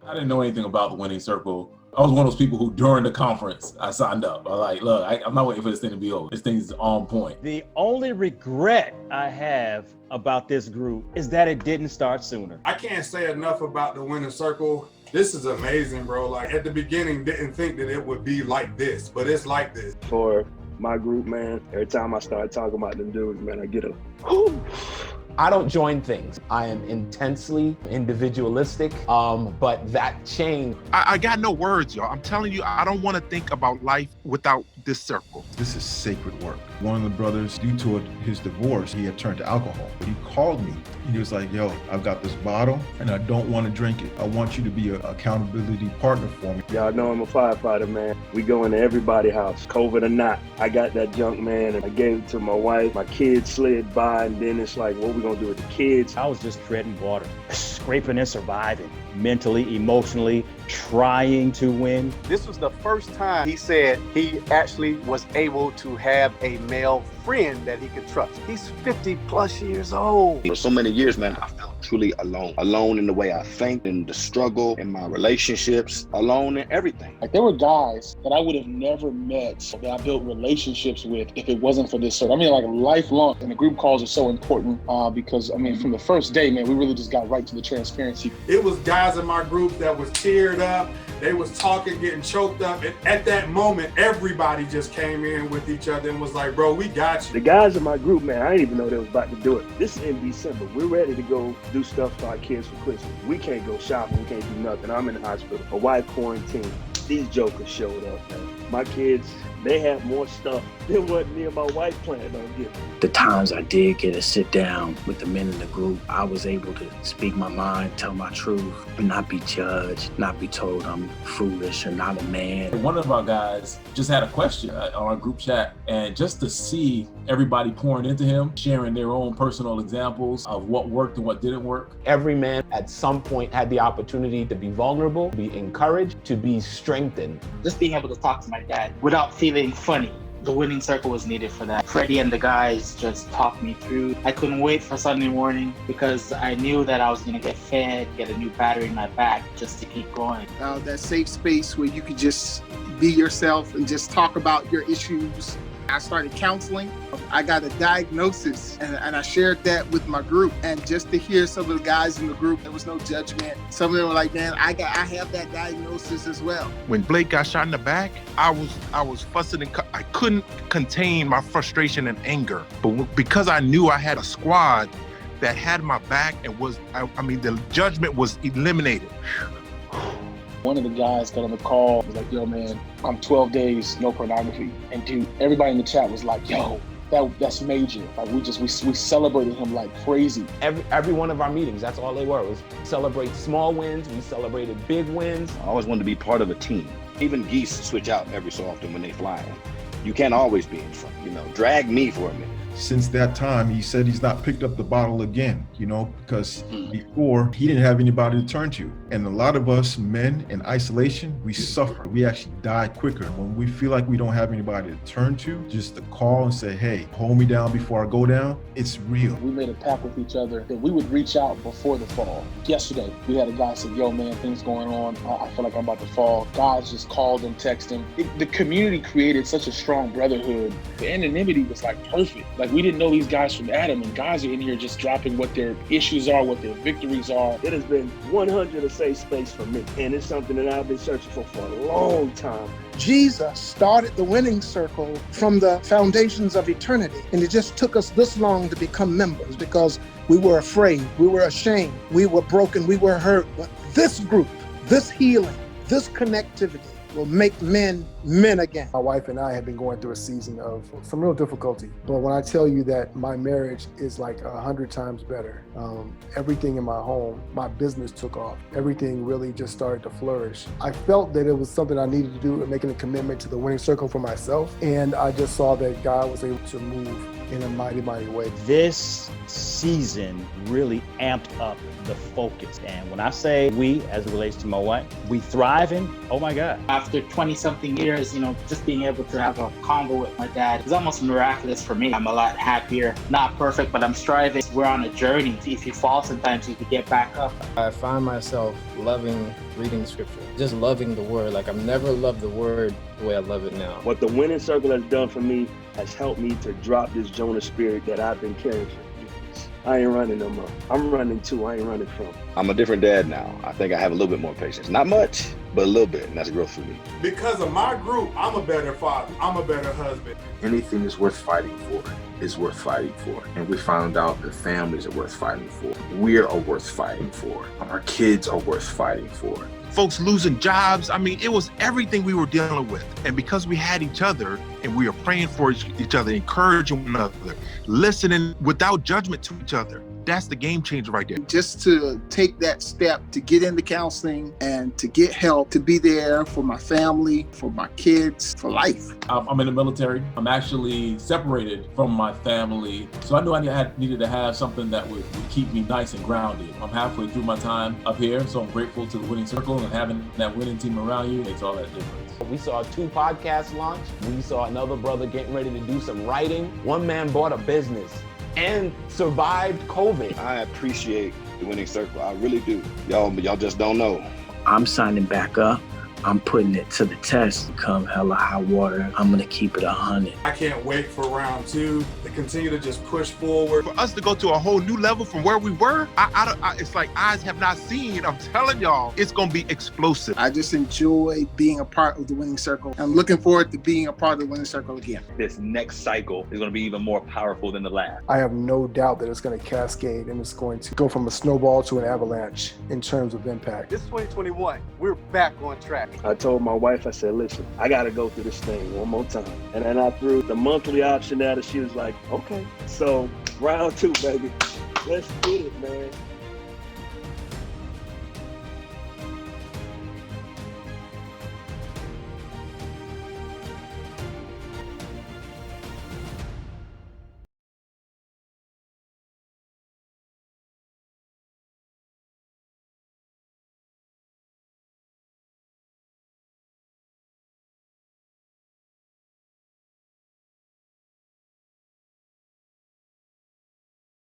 I didn't know anything about the winning circle. I was one of those people who, during the conference, I signed up. I was like, look, I'm not waiting for this thing to be over. This thing's on point. The only regret I have about this group is that it didn't start sooner. I can't say enough about the winning circle. This is amazing, bro. Like, at the beginning, didn't think that it would be like this, but it's like this. For my group, man, every time I start talking about them dudes, man, I get a whoo. I don't join things. I am intensely individualistic, but that changed. I got no words, y'all. I'm telling you, I don't want to think about life without this circle. This is sacred work. One of the brothers, due to his divorce, he had turned to alcohol. But he called me. He was like, yo, I've got this bottle and I don't want to drink it. I want you to be an accountability partner for me. Y'all know I'm a firefighter, man. We go into everybody's house, COVID or not. I got that junk, man, and I gave it to my wife. My kids slid by, and then it's like, what we gonna do with the kids? I was just treading water, scraping and surviving, mentally, emotionally, trying to win. This was the first time he said he actually was able to have a male friend that he could trust. He's 50 plus years old. For so many years, man, I felt truly alone. Alone in the way I think, in the struggle, in my relationships, alone in everything. Like, there were guys that I would have never met, that I built relationships with if it wasn't for this. I mean, like, lifelong. And the group calls are so important because, I mean, from the first day, man, we really just got right to the transparency. It was guys in my group that was teared up. They was talking, getting choked up. And at that moment, everybody just came in with each other and was like, bro, we got you. The guys in my group, man, I didn't even know they was about to do it. This is in December. We're ready to go do stuff for our kids for Christmas. We can't go shopping. We can't do nothing. I'm in the hospital. My wife quarantined. These jokers showed up, man. My kids, they have more stuff than what me and my wife planned on getting. The times I did get to sit down with the men in the group, I was able to speak my mind, tell my truth, and not be judged, not be told I'm foolish or not a man. One of our guys just had a question on our group chat, and just to see everybody pouring into him, sharing their own personal examples of what worked and what didn't work. Every man at some point had the opportunity to be vulnerable, to be encouraged, to be strengthened. Just being able to talk to my dad without feeling funny. The winning circle was needed for that. Freddie and the guys just talked me through. I couldn't wait for Sunday morning because I knew that I was gonna get fed, get a new battery in my back just to keep going. That safe space where you could just be yourself and just talk about your issues. I started counseling. I got a diagnosis and I shared that with my group. And just to hear some of the guys in the group, there was no judgment. Some of them were like, man, I have that diagnosis as well. When Blake got shot in the back, I was fussing and I couldn't contain my frustration and anger. But because I knew I had a squad that had my back and the judgment was eliminated. One of the guys got on the call, was like, yo, man, I'm 12 days, no pornography. And dude, everybody in the chat was like, yo, that's major. Like, we celebrated him like crazy. Every one of our meetings, that's all they were, was celebrate small wins, we celebrated big wins. I always wanted to be part of a team. Even geese switch out every so often when they fly. You can't always be in front, drag me for a minute. Since that time, he said he's not picked up the bottle again, because before he didn't have anybody to turn to. And a lot of us men in isolation, we suffer. We actually die quicker. When we feel like we don't have anybody to turn to, just to call and say, hey, hold me down before I go down, it's real. We made a pact with each other that we would reach out before the fall. Yesterday, we had a guy say, yo, man, things going on. I feel like I'm about to fall. Guys just called and texted him. The community created such a strong brotherhood. The anonymity was like perfect. Like, we didn't know these guys from Adam, and guys are in here just dropping what their issues are, what their victories are. It has been 100 a safe space for me, and it's something that I've been searching for a long time. Jesus started the winning circle from the foundations of eternity, and it just took us this long to become members because we were afraid, we were ashamed, we were broken, we were hurt. But this group, this healing, this connectivity will make men again. My wife and I have been going through a season of some real difficulty. But when I tell you that my marriage is like 100 times better, everything in my home, my business took off. Everything really just started to flourish. I felt that it was something I needed to do, making a commitment to the winning circle for myself. And I just saw that God was able to move in a mighty, mighty way. This season really amped up the focus. And when I say we, as it relates to my wife, we thriving, oh my God. After 20-something years, just being able to have a convo with my dad is almost miraculous for me. I'm a lot happier. Not perfect, but I'm striving. We're on a journey. If you fall sometimes, you can get back up. I find myself loving reading scripture, just loving the word. Like I've never loved the word the way I love it now. What the winning circle has done for me has helped me to drop this Jonah spirit that I've been carrying for years. I ain't running no more. I'm running to, I ain't running from. I'm a different dad now. I think I have a little bit more patience. Not much, but a little bit, and that's growth for me. Because of my group, I'm a better father. I'm a better husband. Anything is worth fighting for is worth fighting for. And we found out that families are worth fighting for. We are worth fighting for. Our kids are worth fighting for. Folks losing jobs. I mean, it was everything we were dealing with. And because we had each other and we were praying for each other, encouraging one another, listening without judgment to each other, that's the game changer right there. Just to take that step to get into counseling and to get help, to be there for my family, for my kids, for life. I'm in the military. I'm actually separated from my family. So I knew I needed to have something that would keep me nice and grounded. I'm halfway through my time up here, so I'm grateful to the winning circle, and having that winning team around you makes all that difference. We saw 2 podcasts launch. We saw another brother getting ready to do some writing. One man bought a business and survived COVID. I appreciate the winning circle. I really do. Y'all just don't know. I'm signing back up. I'm putting it to the test. Come hell or high water, I'm gonna keep it 100. I can't wait for round 2 to continue to just push forward. For us to go to a whole new level from where we were, it's like eyes have not seen. I'm telling y'all, it's gonna be explosive. I just enjoy being a part of the winning circle. I'm looking forward to being a part of the winning circle again. This next cycle is going to be even more powerful than the last. I have no doubt that it's going to cascade and it's going to go from a snowball to an avalanche in terms of impact. This 2021, we're back on track. I told my wife, I said, listen, I got to go through this thing one more time. And then I threw the monthly option at her. She was like, okay. So round 2, baby. Let's get it, man.